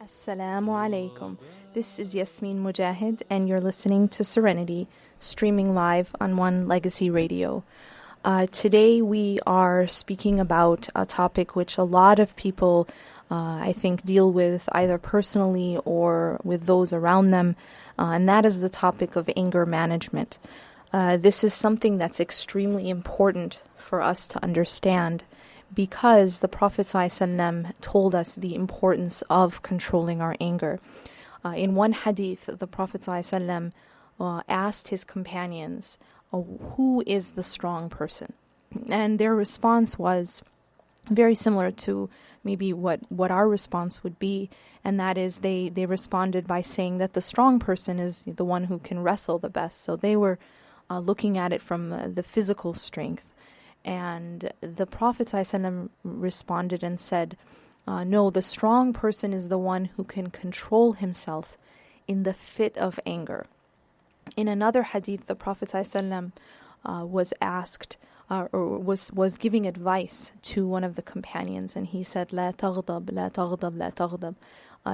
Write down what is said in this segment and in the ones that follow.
Assalamu alaikum. This is Yasmin Mogahed, and you're listening to Serenity, streaming live on One Legacy Radio. Today we are speaking about a topic which a lot of people, I think, deal with either personally or with those around them, and that is the topic of anger management. This is something that's extremely important for us to understand, because the Prophet ﷺ told us the importance of controlling our anger. In one hadith, the Prophet ﷺ asked his companions, who is the strong person? And their response was very similar to maybe what our response would be, and that is they responded by saying that the strong person is the one who can wrestle the best. So they were looking at it from the physical strength. And the Prophet ﷺ responded and said, no, the strong person is the one who can control himself in the fit of anger. In another hadith, the Prophet ﷺ was asked, or was giving advice to one of the companions, and he said, لا تغضب, لا تغضب, لا تغضب.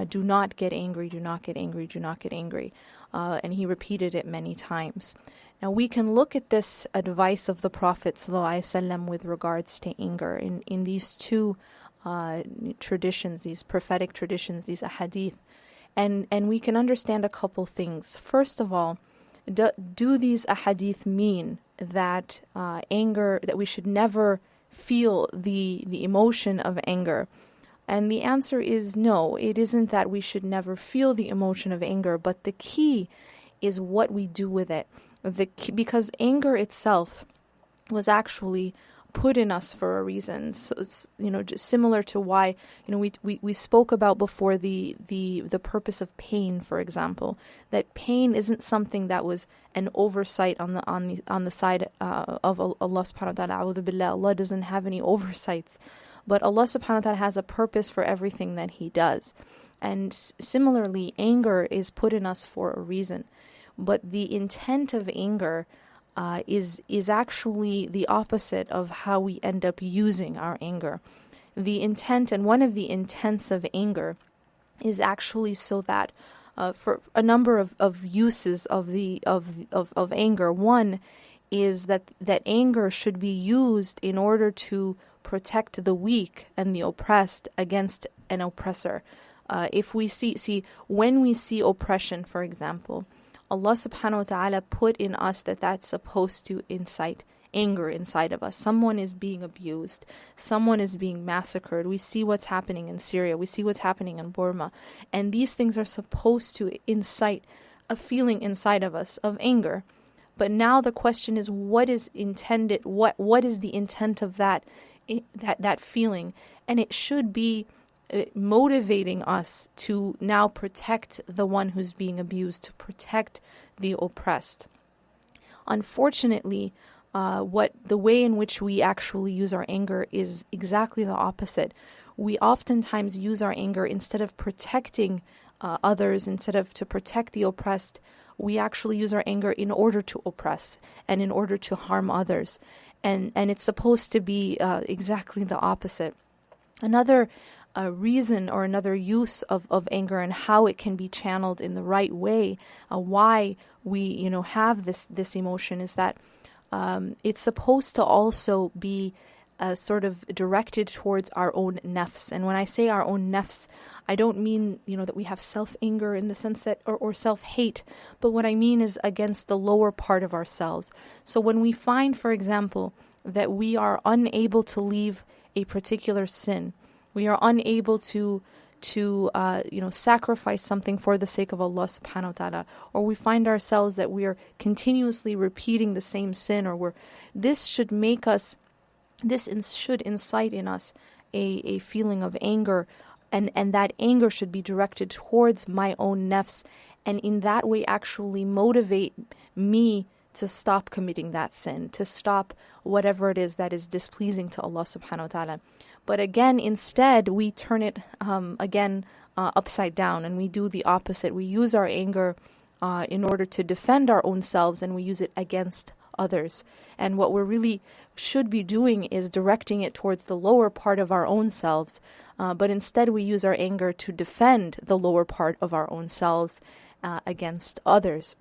Do not get angry, do not get angry, do not get angry. And he repeated it many times. Now we can look at this advice of the Prophet ﷺ with regards to anger in these two traditions, these prophetic traditions, these ahadith, and we can understand a couple things. First of all, do these ahadith mean that anger, that we should never feel the emotion of anger? And the answer is no, it isn't that we should never feel the emotion of anger, but the key is what we do with it. Because anger itself was actually put in us for a reason. So it's, just similar to why, we spoke about before the purpose of pain, for example, that pain isn't something that was an oversight on the side of Allah subhanahu wa ta'ala. A'udhu billah, Allah doesn't have any oversights. But Allah subhanahu wa ta'ala has a purpose for everything that He does. And similarly, anger is put in us for a reason. But the intent of anger is actually the opposite of how we end up using our anger. The intent, and one of the intents of anger, is actually so that for a number of uses of anger. One is that anger should be used in order to protect the weak and the oppressed against an oppressor. If we see when we see oppression, for example, Allah subhanahu wa ta'ala put in us that's supposed to incite anger inside of us. Someone is being abused. Someone is being massacred. We see what's happening in Syria. We see what's happening in Burma. And these things are supposed to incite a feeling inside of us of anger. But now the question is, what is intended? What is the intent of that feeling? And it should be motivating us to now protect the one who's being abused, to protect the oppressed. Unfortunately, the way in which we actually use our anger is exactly the opposite. We oftentimes use our anger, instead of protecting others, instead of to protect the oppressed, we actually use our anger in order to oppress and in order to harm others. And it's supposed to be exactly the opposite. Another reason or another use of anger and how it can be channeled in the right way, why we have this emotion, is that it's supposed to also be sort of directed towards our own nafs. And when I say our own nafs, I don't mean that we have self-anger in the sense that or self-hate, but what I mean is against the lower part of ourselves. So when we find, for example, that we are unable to leave a particular sin, we are unable to sacrifice something for the sake of Allah subhanahu wa ta'ala, or we find ourselves that we are continuously repeating the same sin, this should incite in us a feeling of anger, and that anger should be directed towards my own nafs, and in that way actually motivate me to stop committing that sin, to stop whatever it is that is displeasing to Allah subhanahu wa ta'ala. But again, instead, we turn it upside down, and we do the opposite. We use our anger in order to defend our own selves, and we use it against others. And what we really should be doing is directing it towards the lower part of our own selves. But instead we use our anger to defend the lower part of our own selves against others.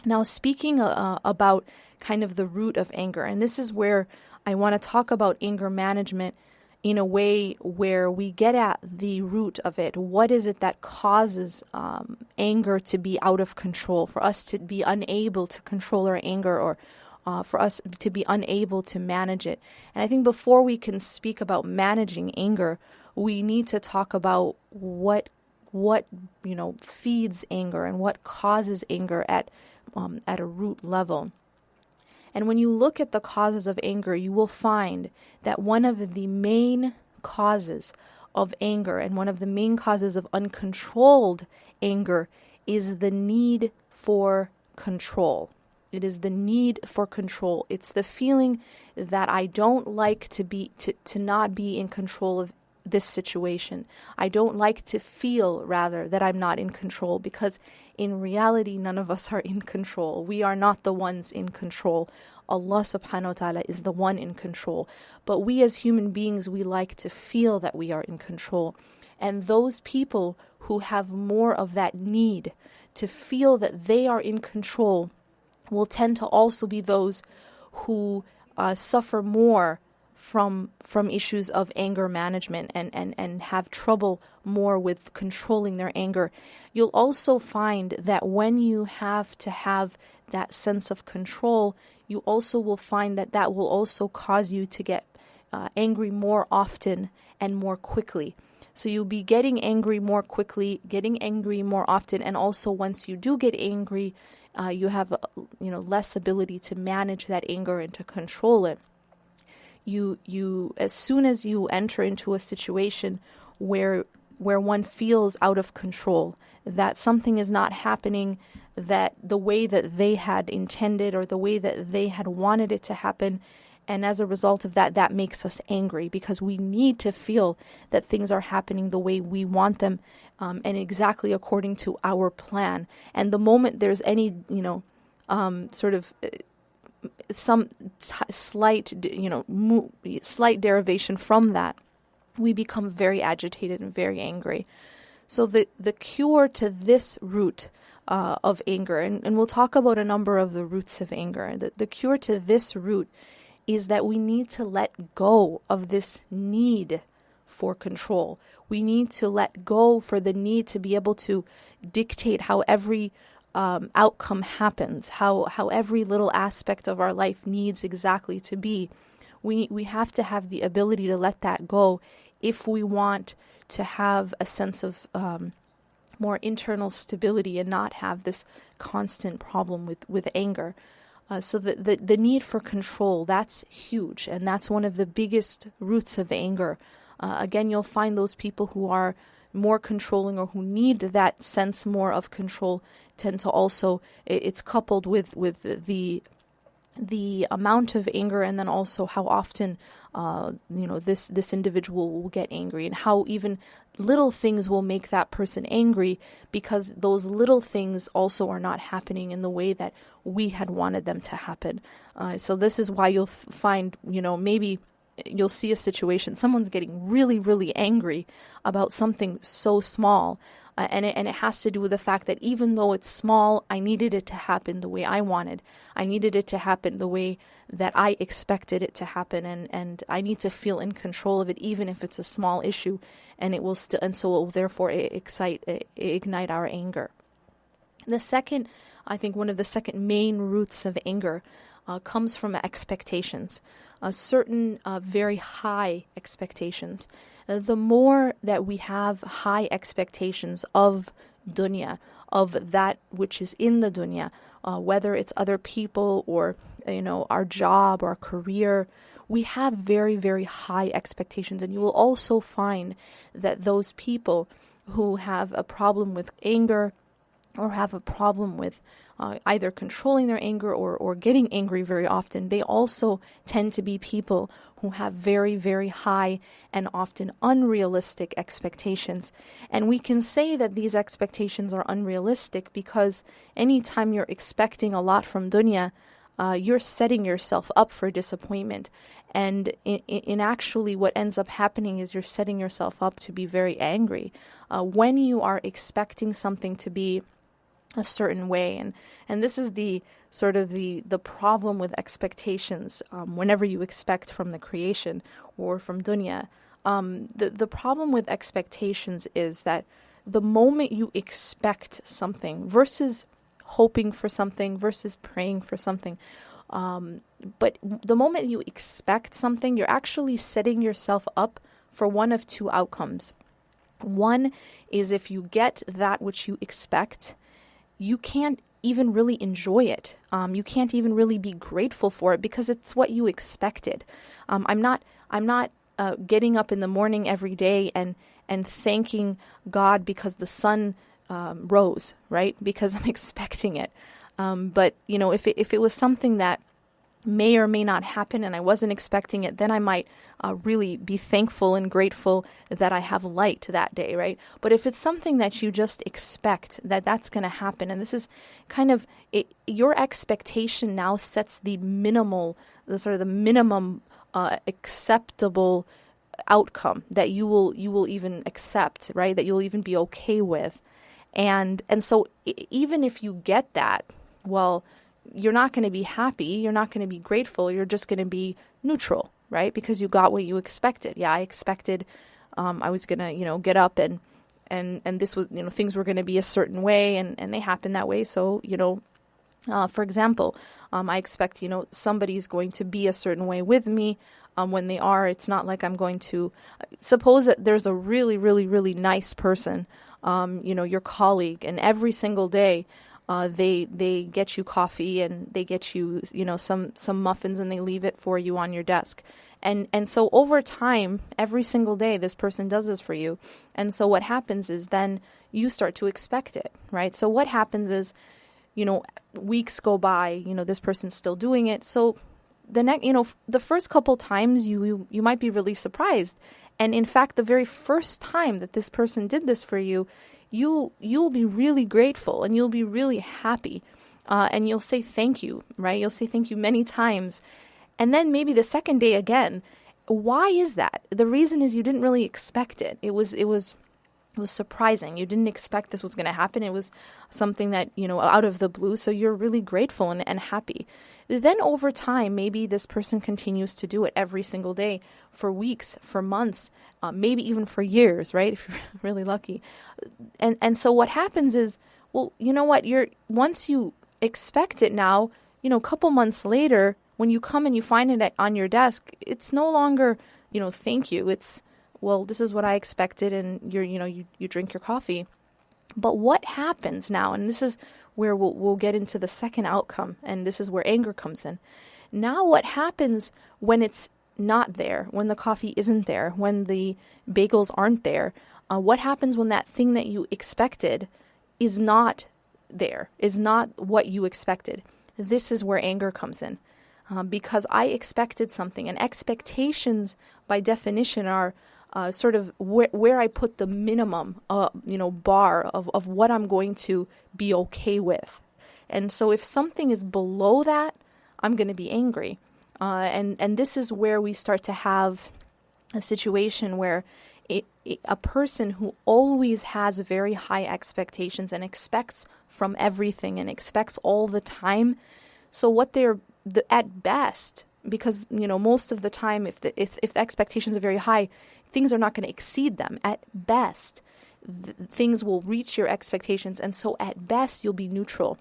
Now, speaking about kind of the root of anger, and this is where I want to talk about anger management in a way where we get at the root of it. What is it that causes anger to be out of control, for us to be unable to control our anger, or for us to be unable to manage it? And I think before we can speak about managing anger, we need to talk about what feeds anger and what causes anger at a root level. And when you look at the causes of anger, you will find that one of the main causes of anger and one of the main causes of uncontrolled anger is the need for control. It is the need for control. It's the feeling that I don't like to not be in control of this situation. I don't like to feel, rather, that I'm not in control, because in reality, none of us are in control. We are not the ones in control. Allah subhanahu wa ta'ala is the one in control. But we as human beings, we like to feel that we are in control. And those people who have more of that need to feel that they are in control will tend to also be those who suffer more from issues of anger management and have trouble more with controlling their anger. You'll also find that when you have to have that sense of control, you also will find that that will also cause you to get angry more often and more quickly. So you'll be getting angry more quickly, getting angry more often, and also once you do get angry, you have less ability to manage that anger and to control it. You as soon as you enter into a situation where one feels out of control, that something is not happening that the way that they had intended or the way that they had wanted it to happen, and as a result of that makes us angry, because we need to feel that things are happening the way we want them, and exactly according to our plan. And the moment there's any some slight derivation from that, we become very agitated and very angry. So the cure to this root of anger, and we'll talk about a number of the roots of anger, the cure to this root is that we need to let go of this need for control. We need to let go for the need to be able to dictate how every outcome happens, how every little aspect of our life needs exactly to be. We have to have the ability to let that go if we want to have a sense of more internal stability and not have this constant problem with anger. So the need for control, that's huge, and that's one of the biggest roots of anger. Again, you'll find those people who are more controlling or who need that sense more of control tend to also, it's coupled with the amount of anger, and then also how often this individual will get angry, and how even little things will make that person angry, because those little things also are not happening in the way that we had wanted them to happen. So this is why you'll find, maybe you'll see a situation, someone's getting really, really angry about something so small, and it has to do with the fact that even though it's small, I needed it to happen the way I wanted. I needed it to happen the way that I expected it to happen, and I need to feel in control of it, even if it's a small issue, and it will still, and so it will therefore ignite our anger. The second, I think one of the second main roots of anger comes from expectations. Certain very high expectations. The more that we have high expectations of dunya, of that which is in the dunya, whether it's other people or our job or our career, we have very, very high expectations. And you will also find that those people who have a problem with anger or have a problem with either controlling their anger or getting angry very often, they also tend to be people who have very, very high and often unrealistic expectations. And we can say that these expectations are unrealistic because anytime you're expecting a lot from dunya, you're setting yourself up for disappointment. And in actually what ends up happening is you're setting yourself up to be very angry when you are expecting something to be a certain way. And this is the sort of the problem with expectations. Whenever you expect from the creation or from dunya, the problem with expectations is that the moment you expect something versus hoping for something versus praying for something, but the moment you expect something, you're actually setting yourself up for one of two outcomes. One is, if you get that which you expect, you can't even really enjoy it. You can't even really be grateful for it because it's what you expected. I'm not getting up in the morning every day and thanking God because the sun rose, right? Because I'm expecting it. But if it was something that may or may not happen and I wasn't expecting it, then I might really be thankful and grateful that I have light that day, right? But if it's something that you just expect that's going to happen, and this is kind of it, your expectation now sets the minimum acceptable outcome that you will even accept, right? That you'll even be okay with. And so even if you get that, well, you're not going to be happy, you're not going to be grateful, you're just going to be neutral, right? Because you got what you expected. Yeah, I expected I was going to, get up and this was, things were going to be a certain way and they happened that way. So, for example, I expect, somebody's going to be a certain way with me. When they are, it's not like I'm going to suppose that there's a really, really, really nice person, your colleague, and every single day, they get you coffee and they get you, some muffins and they leave it for you on your desk. And so over time, every single day, this person does this for you. And so what happens is then you start to expect it, right? So what happens is, weeks go by, this person's still doing it. So the first couple times you might be really surprised. And in fact, the very first time that this person did this for you, you'll be really grateful and you'll be really happy. And you'll say thank you, right? You'll say thank you many times. And then maybe the second day again. Why is that? The reason is you didn't really expect it. It was surprising. You didn't expect this was going to happen. It was something that, out of the blue. So you're really grateful and happy. Then over time, maybe this person continues to do it every single day for weeks, for months, maybe even for years, right? If you're really lucky. And so what happens is, well, you know what? Once you expect it now, a couple months later, when you come and you find it on your desk, it's no longer, thank you. It's, well, this is what I expected, and you drink your coffee. But what happens now, and this is where we'll get into the second outcome, and this is where anger comes in. Now what happens when it's not there, when the coffee isn't there, when the bagels aren't there? What happens when that thing that you expected is not there, is not what you expected? This is where anger comes in. Because I expected something, and expectations by definition are sort of where I put the minimum, bar of what I'm going to be okay with. And so if something is below that, I'm going to be angry. And this is where we start to have a situation where a person who always has very high expectations and expects from everything and expects all the time. So what they're at best, because most of the time, if the expectations are very high, things are not going to exceed them. At best, things will reach your expectations, and so at best you'll be neutral.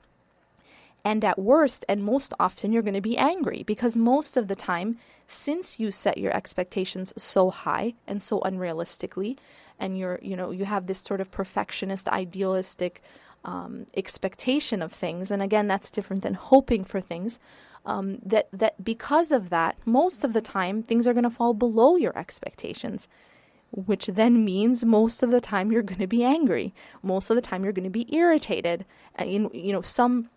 And at worst, and most often, you're going to be angry, because most of the time, since you set your expectations so high and so unrealistically, and you have this sort of perfectionist, idealistic expectation of things, and again, that's different than hoping for things. That because of that, most of the time, things are going to fall below your expectations, which then means most of the time you're going to be angry. Most of the time you're going to be irritated. And, some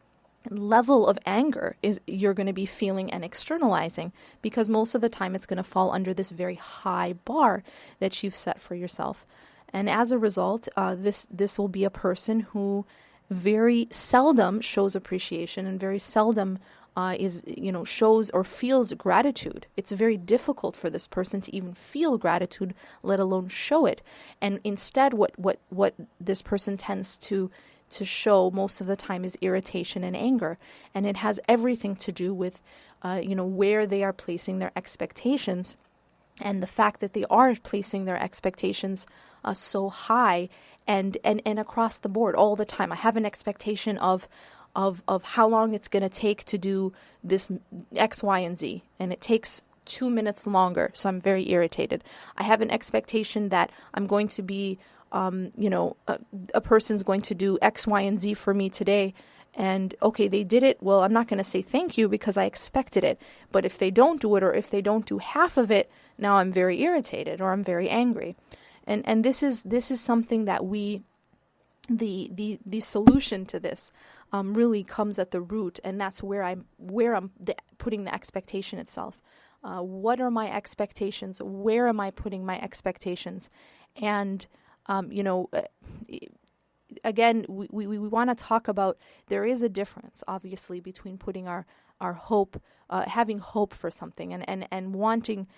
level of anger is you're going to be feeling and externalizing, because most of the time it's going to fall under this very high bar that you've set for yourself. And as a result, this will be a person who very seldom shows appreciation and very seldom is, shows or feels gratitude. It's very difficult for this person to even feel gratitude, let alone show it. And instead, what this person tends to show most of the time is irritation and anger. And it has everything to do with, where they are placing their expectations, and the fact that they are placing their expectations so high and across the board all the time. I have an expectation of how long it's going to take to do this X, Y, and Z, and it takes 2 minutes longer, so I'm very irritated. I have an expectation that I'm going to be, a person's going to do X, Y, and Z for me today, and okay, they did it. Well, I'm not going to say thank you because I expected it. But if they don't do it, or if they don't do half of it, now I'm very irritated or I'm very angry. And this is something that the solution to this really comes at the root, and that's where I'm putting the expectation itself. What are my expectations? Where am I putting my expectations? And again, we want to talk about, there is a difference, obviously, between putting our hope, having hope for something, and wanting,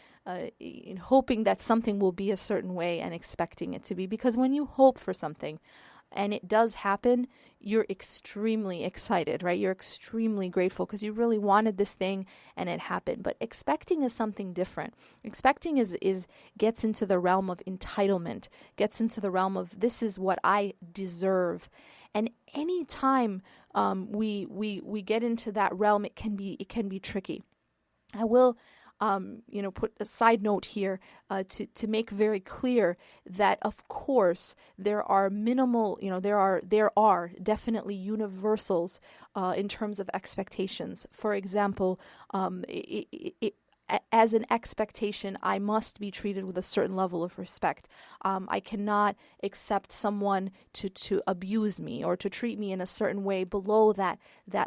hoping that something will be a certain way and expecting it to be. Because when you hope for something and it does happen, you're extremely excited, right? You're extremely grateful because you really wanted this thing and it happened. But expecting is something different. Expecting gets into the realm of entitlement, gets into the realm of, this is what I deserve. And any time we get into that realm, it can be tricky. I will put a side note here to make very clear that, of course, there are minimal, there are definitely universals in terms of expectations. For example, as an expectation, I must be treated with a certain level of respect. I cannot accept someone to abuse me or to treat me in a certain way below that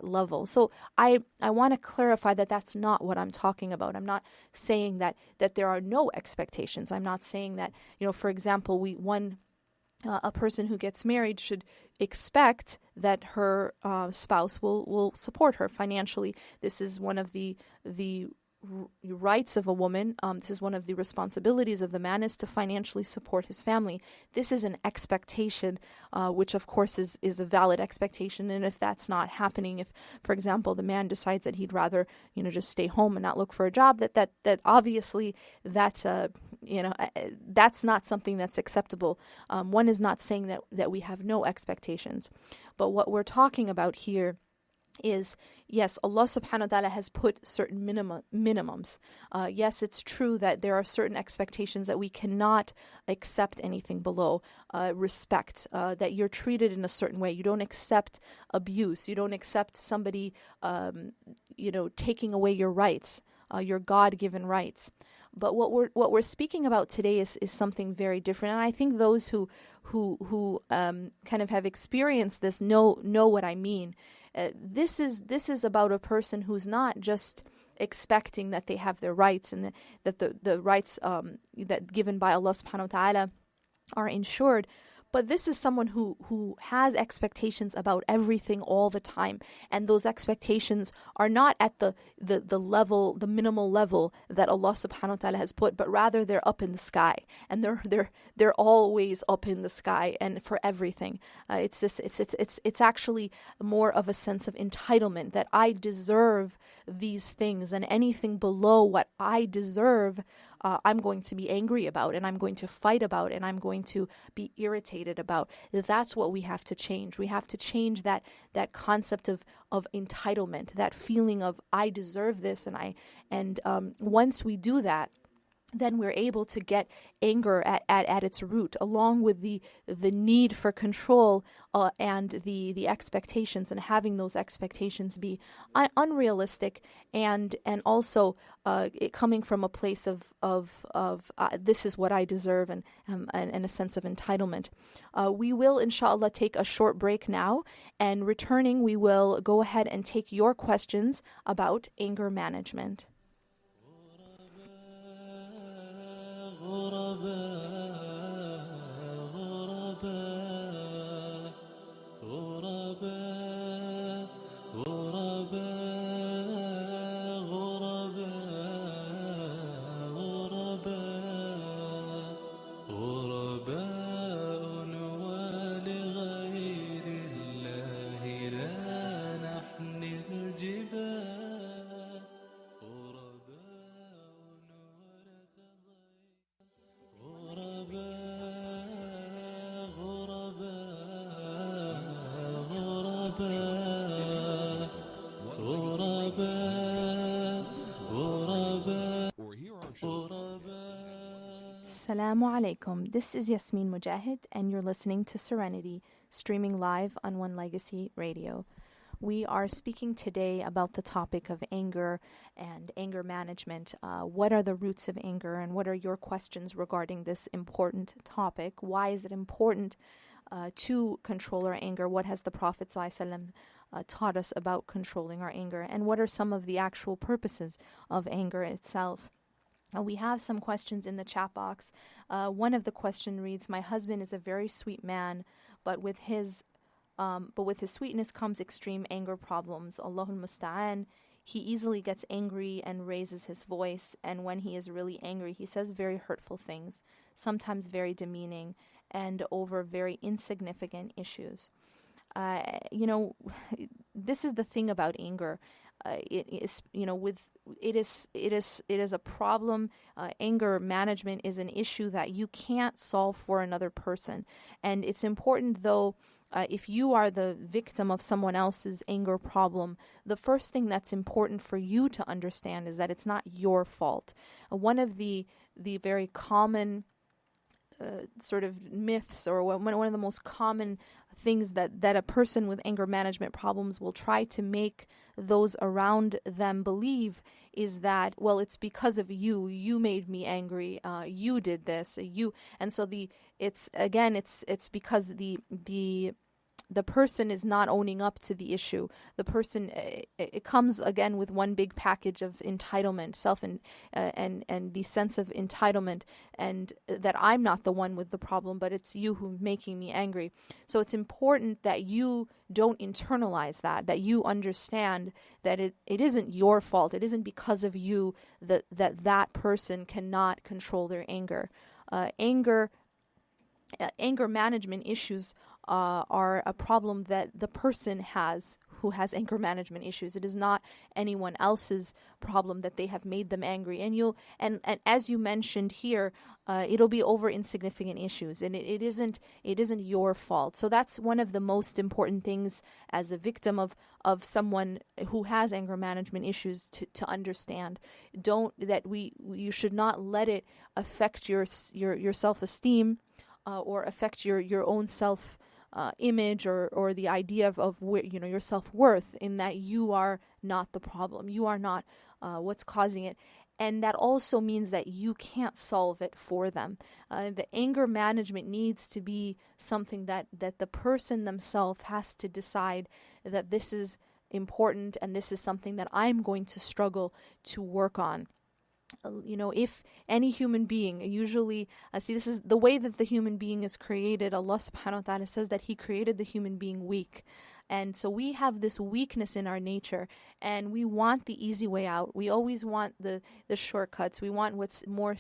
level. So I want to clarify that that's not what I'm talking about. I'm not saying that there are no expectations. I'm not saying that, for example, a person who gets married should expect that her spouse will support her financially. This is one of the rights of a woman. This is one of the responsibilities of the man, is to financially support his family. This is an expectation, which of course is a valid expectation. And if that's not happening, if, for example, the man decides that he'd rather, just stay home and not look for a job, that obviously that's that's not something that's acceptable. One is not saying that we have no expectations, but what we're talking about here is, yes, Allah subhanahu wa ta'ala has put certain minimums. Yes, it's true that there are certain expectations that we cannot accept anything below. Respect, that you're treated in a certain way. You don't accept abuse. You don't accept somebody, taking away your rights, your God-given rights. But what we're speaking about today is something very different. And I think those who kind of have experienced this know what I mean. This is about a person who's not just expecting that they have their rights and that the rights that given by Allah subhanahu wa ta'ala are ensured. But this is someone who has expectations about everything all the time, and those expectations are not at the level, the minimal level that Allah subhanahu wa ta'ala has put, but rather they're up in the sky, and they're always up in the sky, and for everything. It's actually more of a sense of entitlement, that I deserve these things, and anything below what I deserve, I'm going to be angry about, and I'm going to fight about, and I'm going to be irritated about. That's what we have to change. We have to change that concept of entitlement, that feeling of I deserve this, and once we do that, then we're able to get anger at its root, along with the need for control and the expectations, and having those expectations be unrealistic, and also it coming from a place of this is what I deserve, and a sense of entitlement. We will, inshallah, take a short break now, and returning, we will go ahead and take your questions about anger management. غرباء غرباء غرباء Assalamu alaikum. This is Yasmin Mogahed, and you're listening to Serenity, streaming live on One Legacy Radio. We are speaking today about the topic of anger and anger management. What are the roots of anger, and what are your questions regarding this important topic? Why is it important to control our anger? What has the Prophet ﷺ taught us about controlling our anger? And what are some of the actual purposes of anger itself? We have some questions in the chat box. One of the question reads, "My husband is a very sweet man, but with his sweetness comes extreme anger problems. Allahul Musta'an. He easily gets angry and raises his voice, and when he is really angry, he says very hurtful things, sometimes very demeaning, and over very insignificant issues." This is the thing about anger. It is a problem. Anger management is an issue that you can't solve for another person, and it's important though. If you are the victim of someone else's anger problem, the first thing that's important for you to understand is that it's not your fault. One of the very common sort of myths, or one of the most common things that a person with anger management problems will try to make those around them believe is that, well, it's because of you made me angry, you did this, and so it's because the person is not owning up to the issue. The person, it comes again with one big package of entitlement, and the sense of entitlement, and that I'm not the one with the problem, but it's you who's making me angry. So it's important that you don't internalize that you understand that it isn't your fault. It isn't because of you that person cannot control their anger. Anger management issues are a problem that the person has who has anger management issues. It is not anyone else's problem that they have made them angry. And as you mentioned here, it'll be over insignificant issues, and it isn't your fault. So that's one of the most important things as a victim of someone who has anger management issues to understand. You should not let it affect your self-esteem, or affect your own self image, or the idea of your self-worth, in that you are not the problem. You are not what's causing it. And that also means that you can't solve it for them. The anger management needs to be something that the person themselves has to decide that this is important, and this is something that I'm going to struggle to work on. If any human being, usually, this is the way that the human being is created. Allah subhanahu wa ta'ala says that He created the human being weak. And so we have this weakness in our nature, and we want the easy way out. We always want the shortcuts. We want what's more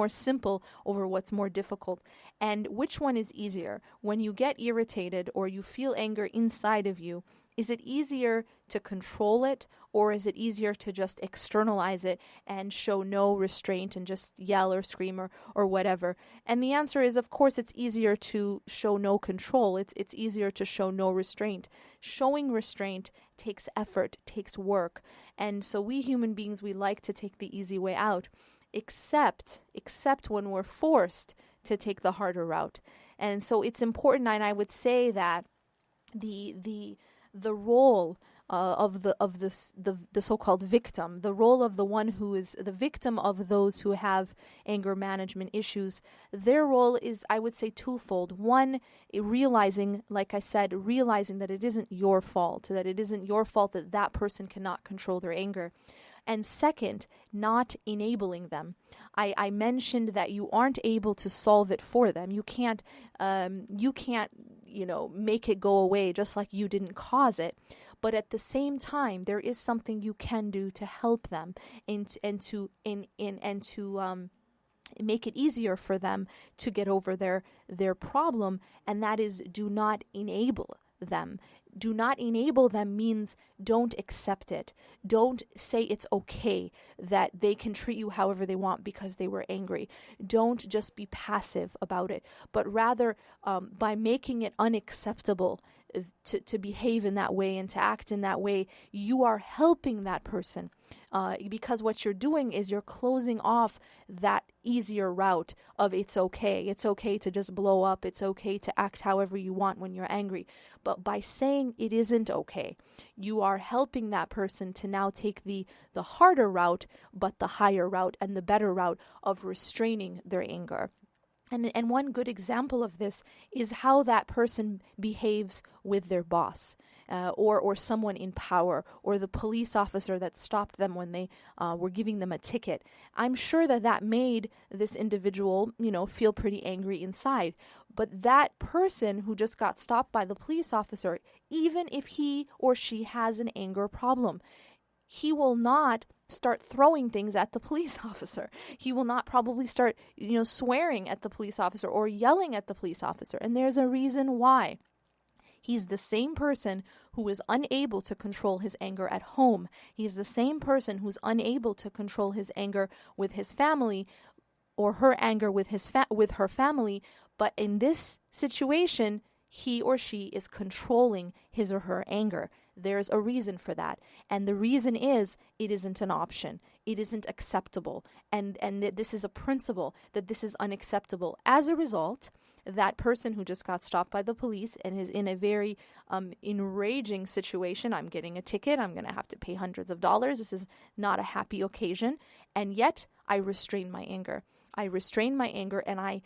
simple over what's more difficult. And which one is easier? When you get irritated or you feel anger inside of you, is it easier to control it, or is it easier to just externalize it and show no restraint and just yell or scream or whatever? And the answer is, of course, it's easier to show no control. It's easier to show no restraint. Showing restraint takes effort, takes work. And so we human beings, we like to take the easy way out, except when we're forced to take the harder route. And so it's important, and I would say that the role of the so-called victim, the role of the one who is the victim of those who have anger management issues, their role is, I would say, twofold. One, realizing that it isn't your fault, that person cannot control their anger. And second, not enabling them. I mentioned that you aren't able to solve it for them. You can't make it go away, just like you didn't cause it. But at the same time, there is something you can do to help them and to make it easier for them to get over their problem, and that is, do not enable them. do not enable them means don't accept it. Don't say it's okay that they can treat you however they want because they were angry. Don't just be passive about it, but rather by making it unacceptable to behave in that way and to act in that way, you are helping that person. Because what you're doing is you're closing off that easier route of it's okay. It's okay to just blow up. It's okay to act however you want when you're angry. But by saying it isn't okay, you are helping that person to now take the harder route, but the higher route and the better route of restraining their anger. And one good example of this is how that person behaves with their boss, or someone in power, or the police officer that stopped them when they were giving them a ticket. I'm sure that made this individual, feel pretty angry inside. But that person who just got stopped by the police officer, even if he or she has an anger problem, he will not start throwing things at the police officer. He will not probably start, swearing at the police officer or yelling at the police officer. And there's a reason why. He's the same person who is unable to control his anger at home. He's the same person who's unable to control his anger with his family, or her anger with her family. But in this situation, he or she is controlling his or her anger. There's a reason for that. And the reason is it isn't an option. It isn't acceptable. And this is a principle that this is unacceptable. As a result, that person who just got stopped by the police and is in a very enraging situation, I'm getting a ticket, I'm going to have to pay hundreds of dollars. This is not a happy occasion. And yet I restrain my anger. I restrain my anger, and I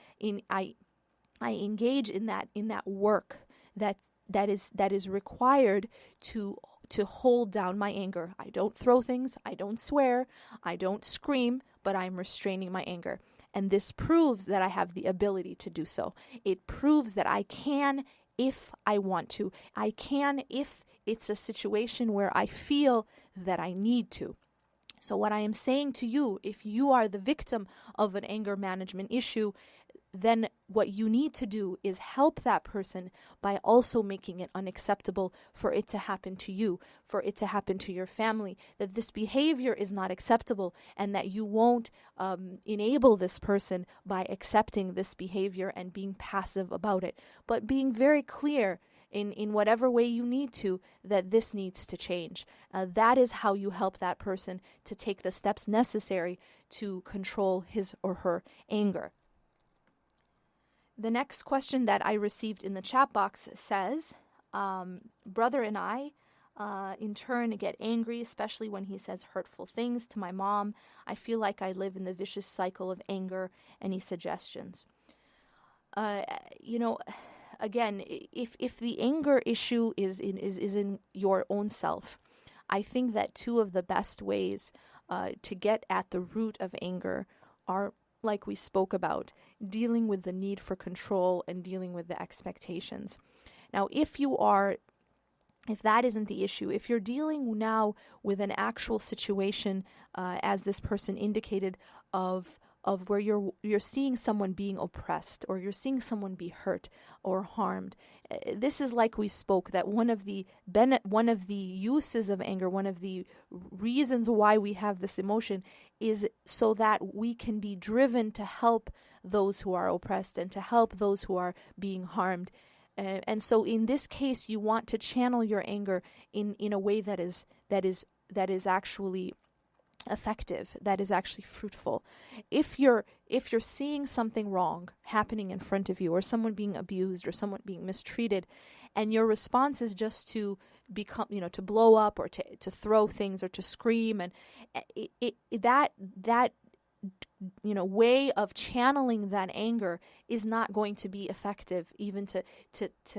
engage in that work that is required to hold down my anger. I don't throw things, I don't swear, I don't scream, but I'm restraining my anger. And this proves that I have the ability to do so. It proves that I can if I want to. I can if it's a situation where I feel that I need to. So what I am saying to you, if you are the victim of an anger management issue, then what you need to do is help that person by also making it unacceptable for it to happen to you, for it to happen to your family, that this behavior is not acceptable, and that you won't enable this person by accepting this behavior and being passive about it, but being very clear in whatever way you need to, that this needs to change. That is how you help that person to take the steps necessary to control his or her anger. The next question that I received in the chat box says, brother and I, in turn, get angry, especially when he says hurtful things to my mom. I feel like I live in the vicious cycle of anger. Any suggestions? Again, if the anger issue is in your own self, I think that two of the best ways to get at the root of anger are, like we spoke about, dealing with the need for control and dealing with the expectations. Now, if that isn't the issue, if you're dealing now with an actual situation, as this person indicated, of where you're seeing someone being oppressed, or you're seeing someone be hurt or harmed, this is, like we spoke, that one of the uses of anger, one of the reasons why we have this emotion is so that we can be driven to help those who are oppressed and to help those who are being harmed. And so in this case, you want to channel your anger in a way that is actually effective, that is actually fruitful. If you're seeing something wrong happening in front of you, or someone being abused, or someone being mistreated, and your response is just to become, to blow up, or to throw things, or to scream, and that way of channeling that anger is not going to be effective even to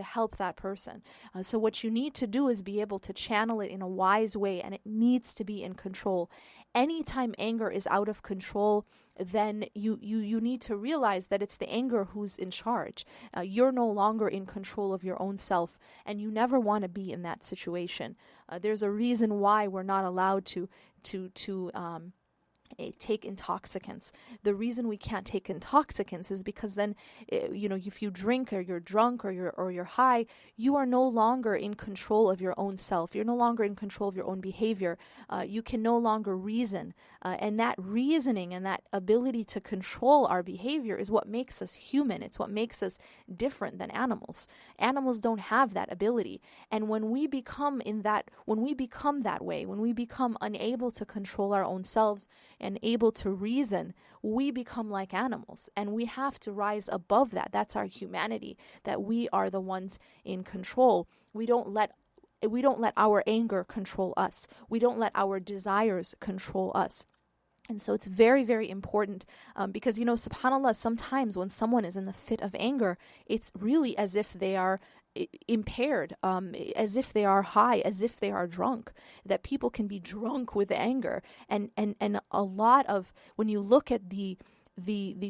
help that person. So what you need to do is be able to channel it in a wise way, and it needs to be in control. Anytime anger is out of control, then you need to realize that it's the anger who's in charge. You're no longer in control of your own self, and you never want to be in that situation. There's a reason why we're not allowed to take intoxicants. The reason we can't take intoxicants is because then, if you drink or you're drunk or you're high, you are no longer in control of your own self. You're no longer in control of your own behavior. You can no longer reason. And that reasoning and that ability to control our behavior is what makes us human. It's what makes us different than animals. Animals don't have that ability. And when we become that way, when we become unable to control our own selves and able to reason, we become like animals, and we have to rise above that. That's our humanity, that we are the ones in control. We don't let our anger control us. We don't let our desires control us. And so it's very, very important because, subhanAllah, sometimes when someone is in the fit of anger, it's really as if they are impaired, as if they are high, as if they are drunk, that people can be drunk with anger. And a lot of, when you look at the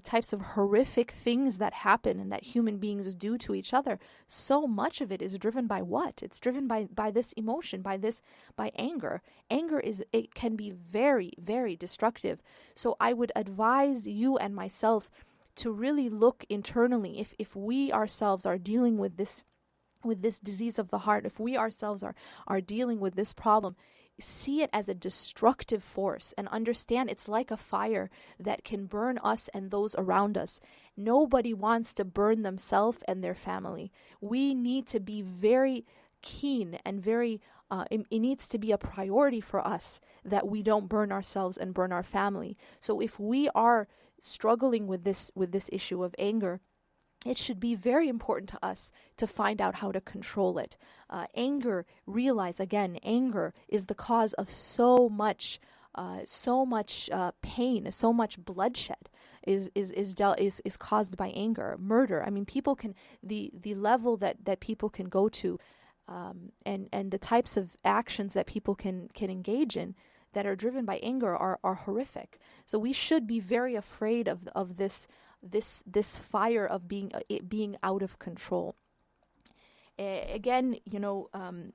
types of horrific things that happen and that human beings do to each other, so much of it is driven by what? It's driven by this emotion, by anger. It can be very, very destructive. So I would advise you and myself to really look internally if we ourselves are dealing with this disease of the heart, if we ourselves are dealing with this problem, see it as a destructive force and understand it's like a fire that can burn us and those around us. Nobody wants to burn themselves and their family. We need to be very keen and very, it needs to be a priority for us that we don't burn ourselves and burn our family. So if we are struggling with this issue of anger, it should be very important to us to find out how to control it. Realize again, anger is the cause of so much pain, so much bloodshed is caused by anger. Murder. I mean, people can the level that people can go to, and the types of actions that people can engage in that are driven by anger are horrific. So we should be very afraid of this fire of being out of control. Again,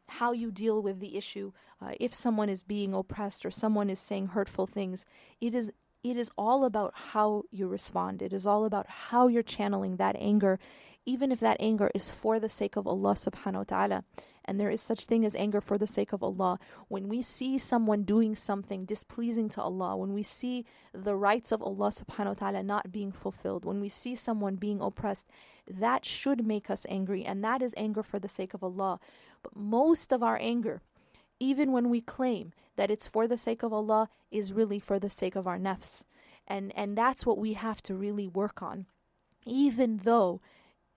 how you deal with the issue, if someone is being oppressed or someone is saying hurtful things, it is all about how you respond. It is all about how you're channeling that anger, even if that anger is for the sake of Allah subhanahu wa ta'ala. And there is such thing as anger for the sake of Allah. When we see someone doing something displeasing to Allah, when we see the rights of Allah subhanahu wa ta'ala not being fulfilled, when we see someone being oppressed, that should make us angry, and that is anger for the sake of Allah. But most of our anger, even when we claim that it's for the sake of Allah, is really for the sake of our nafs. And that's what we have to really work on. Even though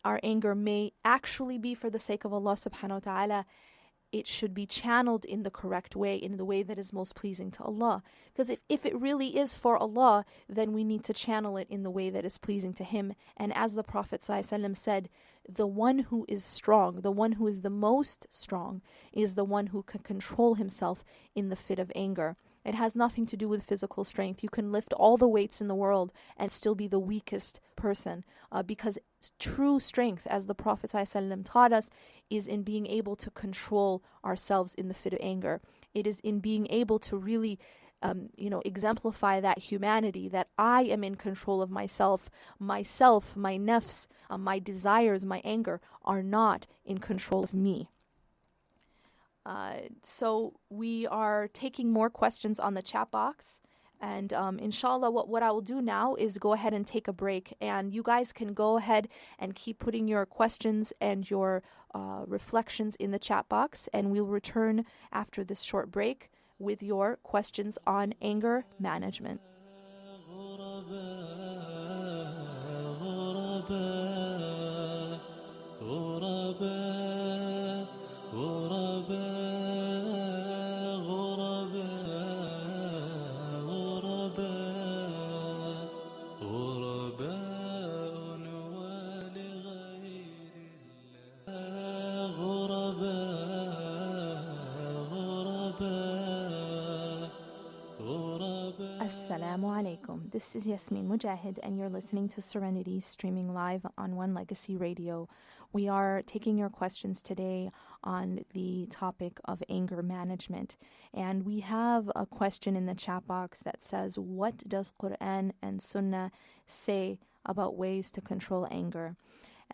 our anger may actually be for the sake of Allah subhanahu wa ta'ala, it should be channeled in the correct way, in the way that is most pleasing to Allah. Because if it really is for Allah, then we need to channel it in the way that is pleasing to Him. And as the Prophet ﷺ said, the one who is strong, the one who is the most strong, is the one who can control himself in the fit of anger. It has nothing to do with physical strength. You can lift all the weights in the world and still be the weakest person, because true strength, as the Prophet ﷺ taught us, is in being able to control ourselves in the fit of anger. It is in being able to really exemplify that humanity, that I am in control of myself, my nafs, my desires, my anger are not in control of me. So we are taking more questions on the chat box, and inshallah what I will do now is go ahead and take a break, and you guys can go ahead and keep putting your questions and your reflections in the chat box, and we'll return after this short break with your questions on anger management. Assalamu alaikum. This is Yasmin Mogahed, and you're listening to Serenity, streaming live on One Legacy Radio. We are taking your questions today on the topic of anger management. And we have a question in the chat box that says, what does Quran and Sunnah say about ways to control anger?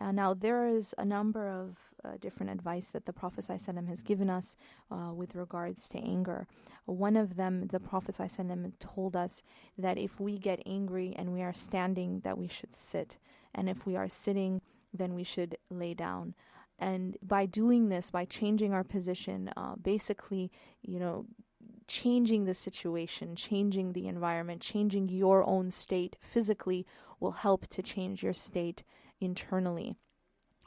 Now, there is a number of different advice that the Prophet ﷺ has given us with regards to anger. One of them, the Prophet ﷺ told us that if we get angry and we are standing, that we should sit. And if we are sitting, then we should lay down. And by doing this, by changing our position, basically, changing the situation, changing the environment, changing your own state physically will help to change your state internally.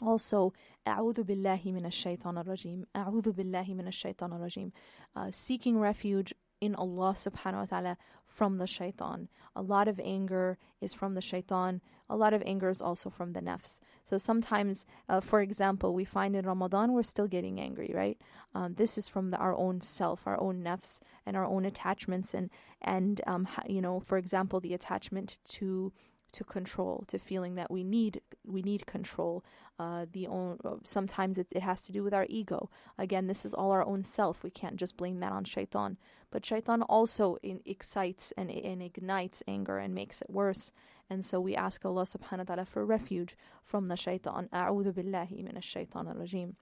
Also, أعوذ بالله من الشيطان الرجيم. أعوذ بالله من الشيطان الرجيم. Seeking refuge in Allah subhanahu wa ta'ala from the shaitan. A lot of anger is from the shaitan. A lot of anger is also from the nafs. So sometimes, for example, we find in Ramadan we're still getting angry, right? This is from our own self, our own nafs, and our own attachments, and for example, the attachment to control, to feeling that we need control. Sometimes it has to do with our ego. Again, this is all our own self. We can't just blame that on shaitan. But shaitan also excites and ignites anger and makes it worse. And so we ask Allah subhanahu wa ta'ala for refuge from the shaitan. A'udhu billahi minash shaitan al-rajim.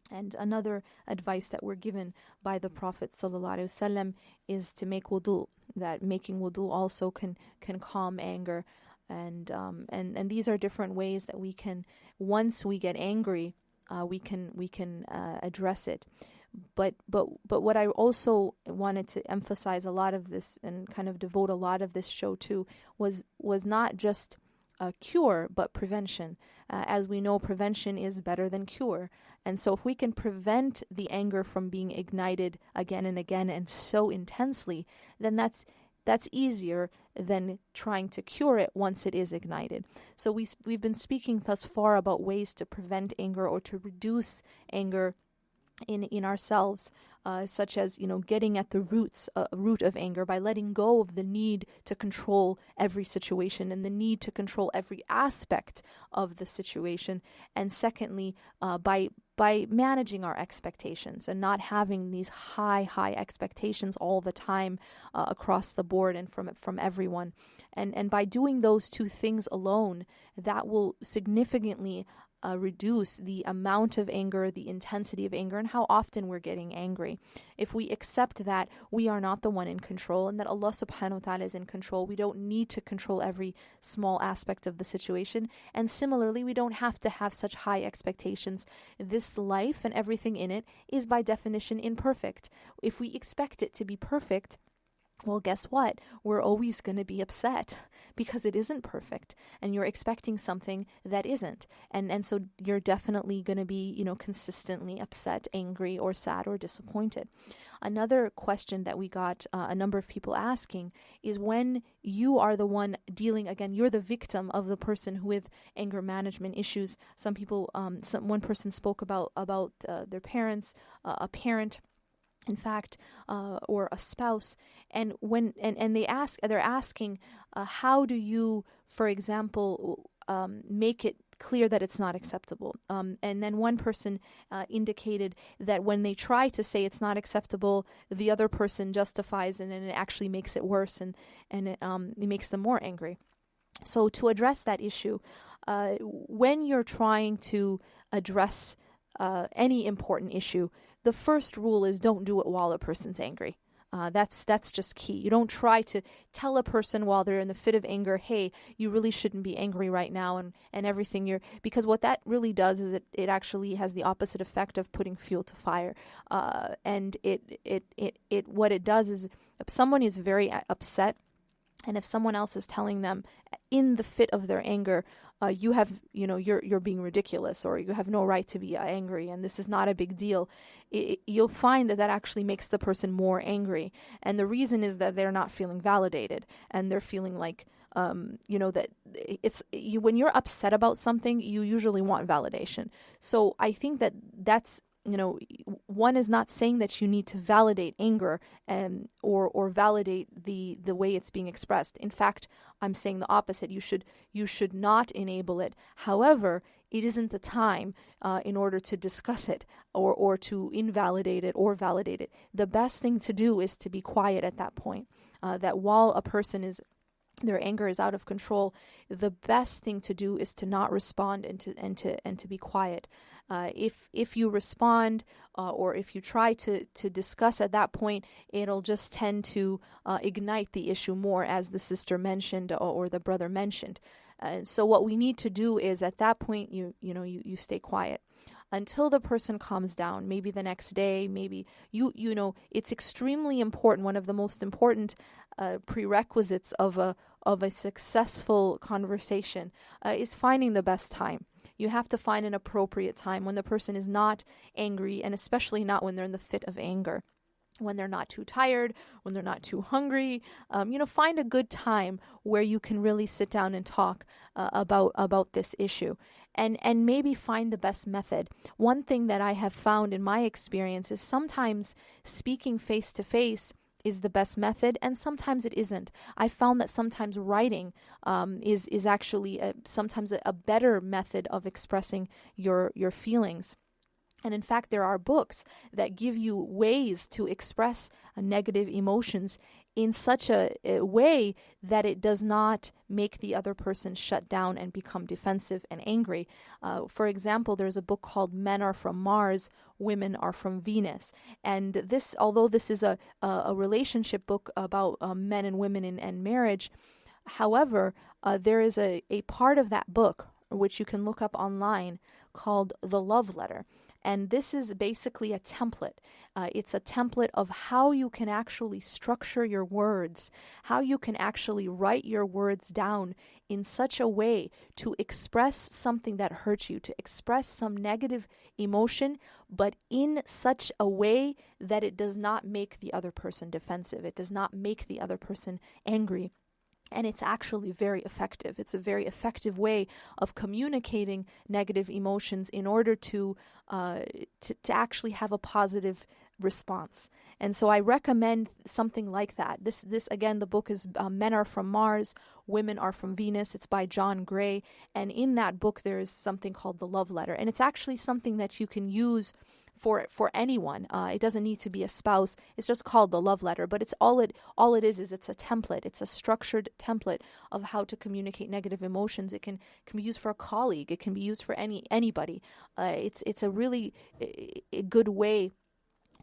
And another advice that we're given by the Prophet ﷺ is to make wudu. That making wudu also can calm anger. And these are different ways that we can, once we get angry, we can address it. But what I also wanted to emphasize a lot of this and kind of devote a lot of this show to was not just a cure, but prevention. As we know, prevention is better than cure. And so if we can prevent the anger from being ignited again and again and so intensely, then that's easier than trying to cure it once it is ignited. So we've been speaking thus far about ways to prevent anger or to reduce anger in ourselves, such as getting at the root of anger by letting go of the need to control every situation and the need to control every aspect of the situation. And secondly, by managing our expectations and not having these high expectations all the time across the board and from everyone. And by doing those two things alone, that will significantly reduce the amount of anger, the intensity of anger, and how often we're getting angry. If we accept that we are not the one in control and that Allah subhanahu wa ta'ala is in control, we don't need to control every small aspect of the situation. And similarly, we don't have to have such high expectations. This life and everything in it is by definition imperfect. If we expect it to be perfect, well, guess what? We're always going to be upset because it isn't perfect and you're expecting something that isn't. And so you're definitely going to be, consistently upset, angry, or sad or disappointed. Another question that we got a number of people asking is when you are the one dealing, again, you're the victim of the person with anger management issues. Some people, one person spoke about their parents, a parent, in fact, or a spouse, and they're asking, how do you, for example, make it clear that it's not acceptable? And then one person indicated that when they try to say it's not acceptable, the other person justifies, and then it actually makes it worse, and it makes them more angry. So to address that issue, when you're trying to address any important issue, the first rule is don't do it while a person's angry. That's just key. You don't try to tell a person while they're in the fit of anger, hey, you really shouldn't be angry right now and everything. Because what that really does is it actually has the opposite effect of putting fuel to fire. And what it does is if someone is very upset, and if someone else is telling them in the fit of their anger, you're being ridiculous, or you have no right to be angry, and this is not a big deal, you'll find that actually makes the person more angry. And the reason is that they're not feeling validated, and they're feeling like, that when you're upset about something, you usually want validation. So I think that's one is not saying that you need to validate anger or validate the way it's being expressed. In fact, I'm saying the opposite. You should not enable it. However, it isn't the time in order to discuss it or to invalidate it or validate it. The best thing to do is to be quiet at that point. That while a person is their anger is out of control, the best thing to do is to not respond and to be quiet. If you respond or if you try to discuss at that point, it'll just tend to ignite the issue more, as the sister mentioned or the brother mentioned. So what we need to do is at that point you stay quiet until the person calms down. Maybe the next day, maybe it's extremely important. One of the most important prerequisites of a successful conversation is finding the best time. You have to find an appropriate time when the person is not angry, and especially not when they're in the fit of anger. When they're not too tired, when they're not too hungry, find a good time where you can really sit down and talk about this issue, and maybe find the best method. One thing that I have found in my experience is sometimes speaking face to face is the best method, and sometimes it isn't. I found that sometimes writing is actually sometimes a better method of expressing your feelings. And in fact, there are books that give you ways to express negative emotions in such a way that it does not make the other person shut down and become defensive and angry. For example, there's a book called Men Are From Mars, Women Are From Venus. And this, although this is a relationship book about men and women and marriage, however, there is a part of that book which you can look up online called The Love Letter. And this is basically a template. It's a template of how you can actually structure your words, how you can actually write your words down in such a way to express something that hurts you, to express some negative emotion, but in such a way that it does not make the other person defensive. It does not make the other person angry. And it's actually very effective. It's a very effective way of communicating negative emotions in order to actually have a positive response. And so I recommend something like that. This again, the book is Men Are From Mars, Women Are From Venus. It's by John Gray. And in that book, there is something called the Love Letter. And it's actually something that you can use for anyone. It doesn't need to be a spouse. It's just called the Love Letter, but it's all it is it's a template. It's a structured template of how to communicate negative emotions. It can be used for a colleague. It can be used for anybody. It's a really a good way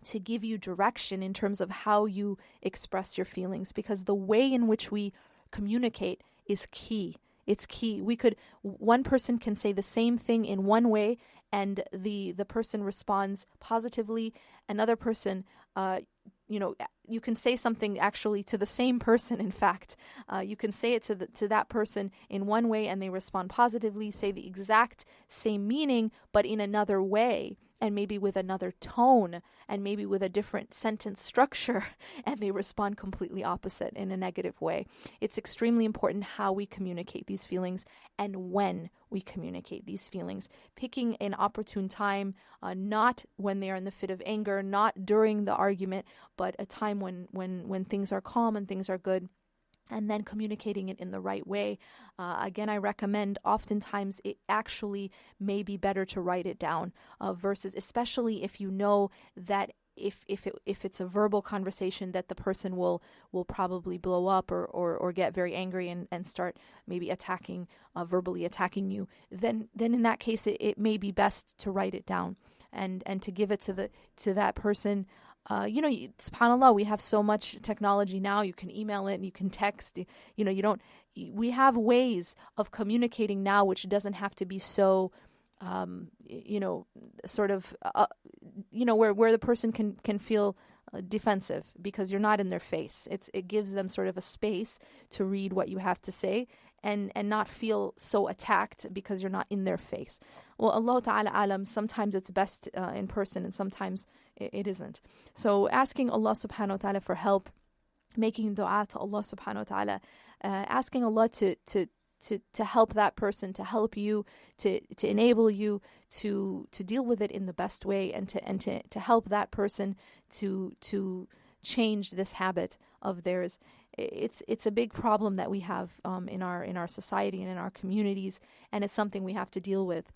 to give you direction in terms of how you express your feelings, because the way in which we communicate is key. It's key. One person can say the same thing in one way, and the person responds positively. Another person, you can say something actually to the same person. In fact, you can say it to that person in one way, and they respond positively. Say the exact same meaning, but in another way, and maybe with another tone, and maybe with a different sentence structure, and they respond completely opposite in a negative way. It's extremely important how we communicate these feelings and when we communicate these feelings. Picking an opportune time, not when they are in the fit of anger, not during the argument, but a time when things are calm and things are good, and then communicating it in the right way. Again, I recommend oftentimes it actually may be better to write it down versus, especially if you know that if it's a verbal conversation that the person will probably blow up or get very angry and start maybe verbally attacking you, then in that case it may be best to write it down and to give it to that person. SubhanAllah, we have so much technology now. You can email it and you can text. We have ways of communicating now which doesn't have to be so, sort of, where the person can feel defensive because you're not in their face. It gives them sort of a space to read what you have to say and not feel so attacked because you're not in their face. Well, Allah Ta'ala alam, sometimes it's best in person and sometimes it isn't. So asking Allah Subhanahu wa Ta'ala for help, making dua to Allah Subhanahu wa Ta'ala, asking Allah to help that person, to help you, to enable you to deal with it in the best way, and to help that person to change this habit of theirs. It's a big problem that we have in our society and in our communities, and it's something we have to deal with.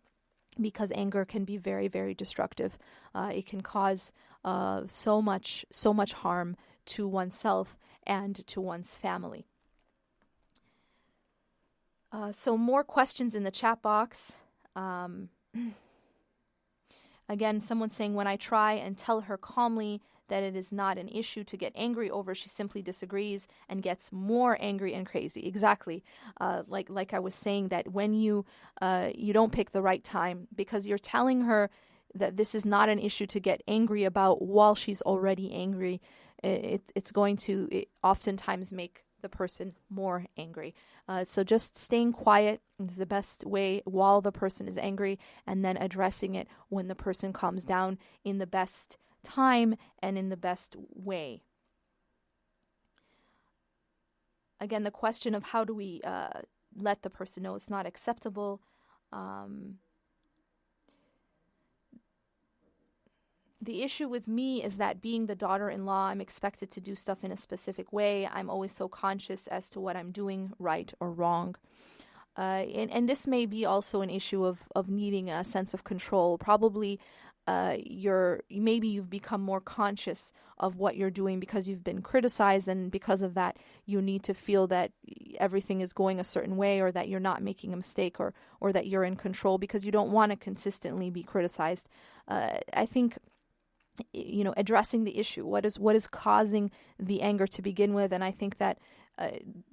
because anger can be very, very destructive. It can cause so much harm to oneself and to one's family. So more questions in the chat box. Again, someone saying, when I try and tell her calmly that it is not an issue to get angry over, she simply disagrees and gets more angry and crazy. Exactly. Like I was saying, that when you don't pick the right time, because you're telling her that this is not an issue to get angry about while she's already angry, it's going to oftentimes make the person more angry. So just staying quiet is the best way while the person is angry, and then addressing it when the person calms down in the best time and in the best way. Again, the question of how do we let the person know it's not acceptable. The issue with me is that being the daughter-in-law, I'm expected to do stuff in a specific way. I'm always so conscious as to what I'm doing, right or wrong. And this may be also an issue of needing a sense of control. Probably maybe you've become more conscious of what you're doing because you've been criticized, and because of that you need to feel that everything is going a certain way, or that you're not making a mistake, or that you're in control, because you don't want to consistently be criticized. I think addressing the issue, what is causing the anger to begin with. And I think that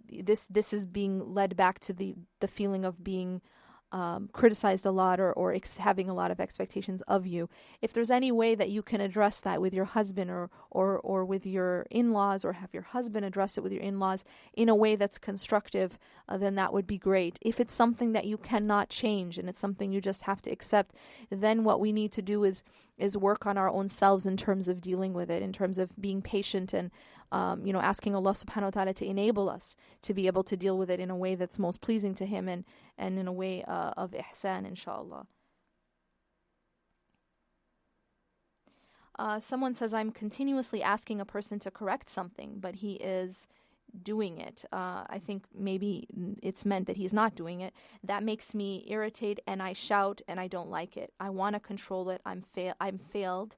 this is being led back to the feeling of being criticized a lot, or having a lot of expectations of you. If there's any way that you can address that with your husband or with your in-laws, or have your husband address it with your in-laws in a way that's constructive, then that would be great. If it's something that you cannot change and it's something you just have to accept, then what we need to do is work on our own selves in terms of dealing with it, in terms of being patient and asking Allah subhanahu wa ta'ala to enable us to be able to deal with it in a way that's most pleasing to Him, and in a way of ihsan, inshallah. Someone says, I'm continuously asking a person to correct something, but he is doing it. I think maybe it's meant that he's not doing it. That makes me irritate, and I shout, and I don't like it. I want to control it. I'm failed.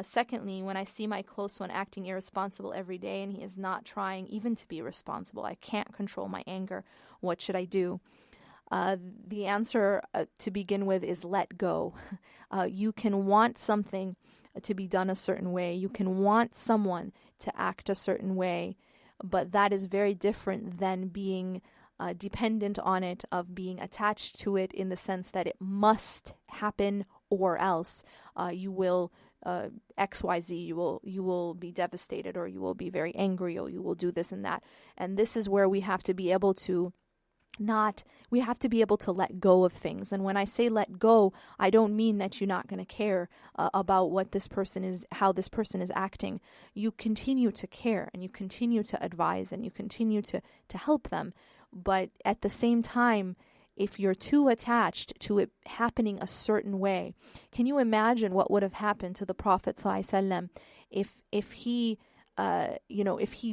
Secondly, when I see my close one acting irresponsible every day, and he is not trying even to be responsible, I can't control my anger. What should I do? The answer to begin with is let go. You can want something to be done a certain way. You can want someone to act a certain way, but that is very different than being dependent on it, of being attached to it in the sense that it must happen, or else you will XYZ, you will be devastated, or you will be very angry, or you will do this and that. And this is where we have to be able to let go of things. And when I say let go, I don't mean that you're not going to care about what this person is, how this person is acting. You continue to care, and you continue to advise, and you continue to help them. But at the same time, if you're too attached to it happening a certain way, can you imagine what would have happened to the Prophet ﷺ if he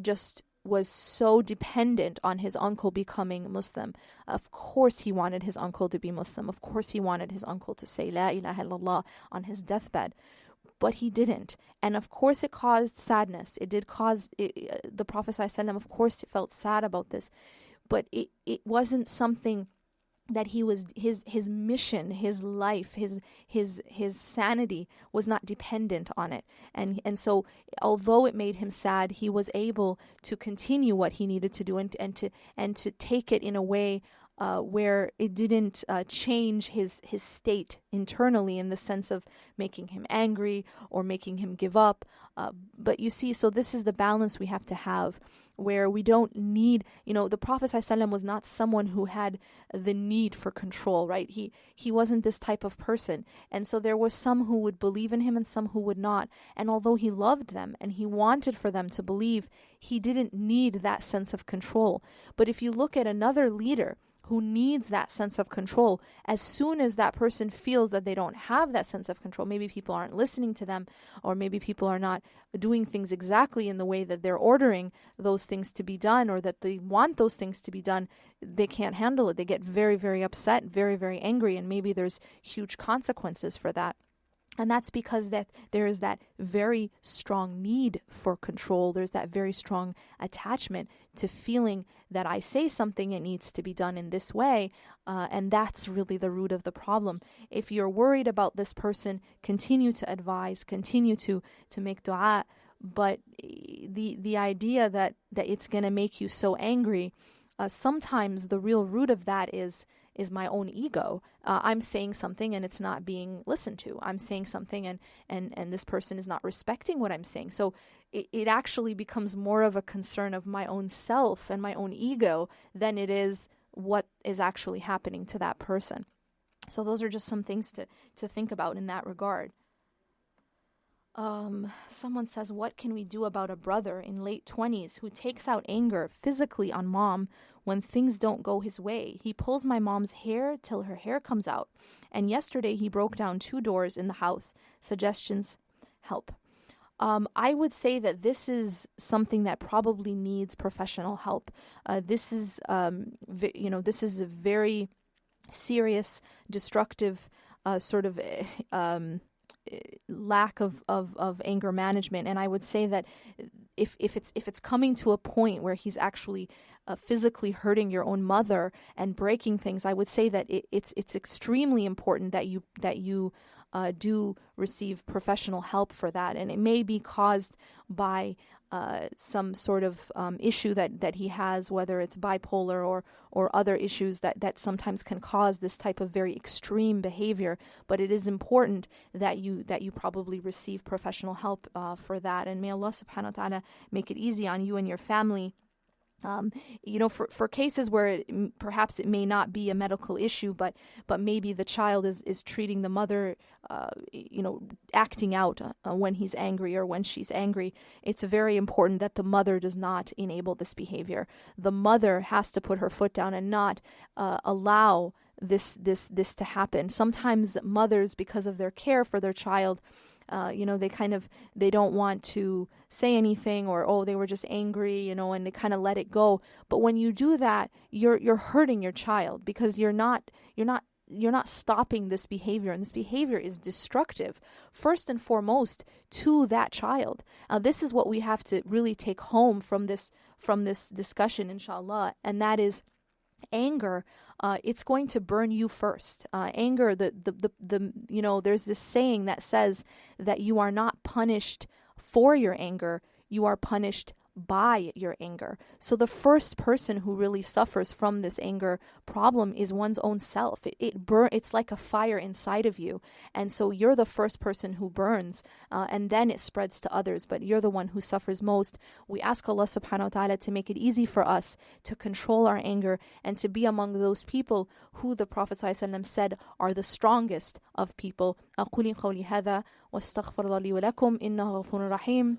just was so dependent on his uncle becoming Muslim? Of course he wanted his uncle to be Muslim. Of course he wanted his uncle to say La ilaha illallah on his deathbed. But he didn't. And of course it caused sadness. It did cause, the Prophet ﷺ, of course, felt sad about this. But it wasn't something that he was, his mission, his life, his sanity was not dependent on it. And so although it made him sad, he was able to continue what he needed to do, and to take it in a way where it didn't change his state internally, in the sense of making him angry or making him give up. But you see, so this is the balance we have to have, where we don't need, the Prophet ﷺ was not someone who had the need for control, right? He wasn't this type of person. And so there were some who would believe in him and some who would not. And although he loved them and he wanted for them to believe, he didn't need that sense of control. But if you look at another leader, who needs that sense of control. As soon as that person feels that they don't have that sense of control, maybe people aren't listening to them, or maybe people are not doing things exactly in the way that they're ordering those things to be done, or that they want those things to be done, they can't handle it. They get very, very upset, very, very angry, and maybe there's huge consequences for that. And that's because that there is that very strong need for control. There's that very strong attachment to feeling that I say something, it needs to be done in this way. And that's really the root of the problem. If you're worried about this person, continue to advise, continue to make dua. But the idea that it's going to make you so angry, sometimes the real root of that is my own ego. I'm saying something and it's not being listened to. I'm saying something and this person is not respecting what I'm saying. So it actually becomes more of a concern of my own self and my own ego than it is what is actually happening to that person. So those are just some things to think about in that regard. Someone says, what can we do about a brother in late 20s who takes out anger physically on mom when things don't go his way? He pulls my mom's hair till her hair comes out. And yesterday he broke down 2 doors in the house. Suggestions, help. I would say that this is something that probably needs professional help. This is a very serious, destructive sort of lack of anger management. And I would say that if it's coming to a point where he's actually physically hurting your own mother and breaking things, I would say that it's extremely important that you do receive professional help for that. And it may be caused by some sort of issue that he has, whether it's bipolar or other issues that sometimes can cause this type of very extreme behavior. But it is important that you probably receive professional help for that. And may Allah subhanahu wa ta'ala make it easy on you and your family. For cases where perhaps it may not be a medical issue, but maybe the child is treating the mother, acting out when he's angry or when she's angry, it's very important that the mother does not enable this behavior. The mother has to put her foot down and not allow this to happen. Sometimes mothers, because of their care for their child, they don't want to say anything, or they were just angry, and they kind of let it go. But when you do that, you're hurting your child, because you're not stopping this behavior, and this behavior is destructive first and foremost to that child. This is what we have to really take home from this discussion, inshallah, and that is anger. It's going to burn you first. Anger, there's this saying that says that you are not punished for your anger, you are punished by your anger. So the first person who really suffers from this anger problem is one's own self. It's like a fire inside of you, and so you're the first person who burns, and then it spreads to others, but you're the one who suffers most. We ask Allah subhanahu wa ta'ala to make it easy for us to control our anger and to be among those people who the Prophet ﷺ said are the strongest of people. أقول قولي هذا واستغفر الله لي ولكم إنه غفور رحيم.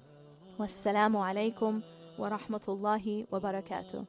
والسلام عليكم ورحمة الله وبركاته.